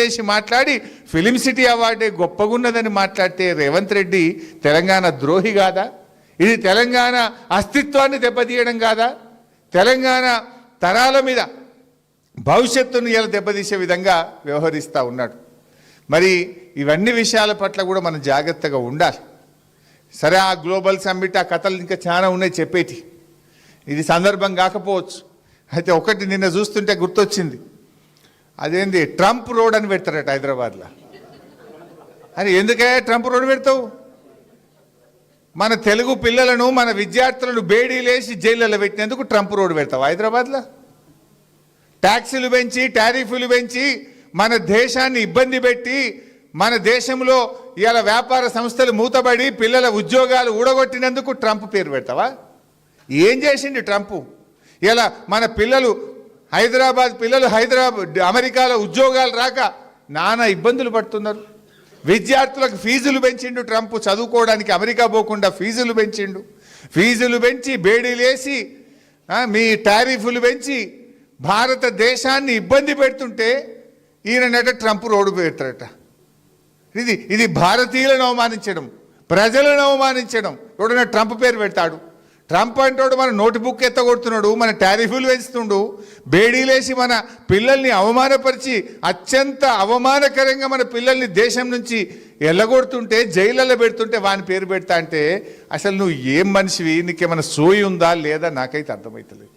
చేసి మాట్లాడి film city అవార్డే గొప్పగున్నదని మాట్లాడితే రేవంత్ రెడ్డి తెలంగాణ ద్రోహి కాదా? ఇది తెలంగాణ అస్తిత్వాన్ని దెబ్బతీయడం కాదా? తెలంగాణ తరాల మీద భవిష్యత్తును ఇలా దెబ్బతీసే విధంగా వ్యవహరిస్తూ ఉన్నాడు. మరి ఇవన్నీ విషయాల పట్ల కూడా మనం జాగ్రత్తగా ఉండాలి. సరే, ఆ గ్లోబల్ సమ్మిట్ ఆ కథలు ఇంకా చాలా ఉన్నాయి చెప్పేటి, ఇది సందర్భం కాకపోవచ్చు. అయితే ఒకటి నిన్న చూస్తుంటే గుర్తొచ్చింది, అదేంది ట్రంప్ రోడ్ అని పెడతారట హైదరాబాద్లో. అని ఎందుకే ట్రంప్ రోడ్ పెడతావు? మన తెలుగు పిల్లలను మన విద్యార్థులను బేడీలేసి జైళ్ళలో పెట్టినందుకు ట్రంప్ రోడ్ పెడతావు హైదరాబాద్లో? ట్యాక్సీలు పెంచి టారిఫ్లు పెంచి మన దేశాన్ని ఇబ్బంది పెట్టి మన దేశంలో ఇలా వ్యాపార సంస్థలు మూతబడి పిల్లల ఉద్యోగాలు ఊడగొట్టినందుకు ట్రంప్ పేరు పెడతావా? ఏం చేసిండు ట్రంప్? ఇలా మన పిల్లలు అమెరికాలో ఉద్యోగాలు రాక నానా ఇబ్బందులు పడుతున్నారు. విద్యార్థులకు ఫీజులు పెంచిండు ట్రంప్, చదువుకోవడానికి అమెరికా పోకుండా ఫీజులు పెంచిండు. ఫీజులు పెంచి బేడీలేసి మీ టారిఫ్లు పెంచి భారతదేశాన్ని ఇబ్బంది పెడుతుంటే ఈయనట ట్రంప్ రోడ్డు పెడతారట. ఇది భారతీయులను అవమానించడం, ప్రజలను అవమానించడం. ఎవడన్నా ట్రంప్ పేరు పెడతాడు? ట్రంప్ అంటాడు మన నోట్బుక్ ఎత్తగొడుతున్నాడు, మన టారిఫ్లు పెంచుతుండు, బేడీలేసి మన పిల్లల్ని అవమానపరిచి అత్యంత అవమానకరంగా మన పిల్లల్ని దేశం నుంచి ఎల్లగొడుతుంటే జైళ్ళలో పెడుతుంటే వాని పేరు పెడతా అంటే అసలు నువ్వు ఏం మనిషివి? నీకేమైనా సోయి ఉందా లేదా? నాకైతే అర్థమవుతలేదు.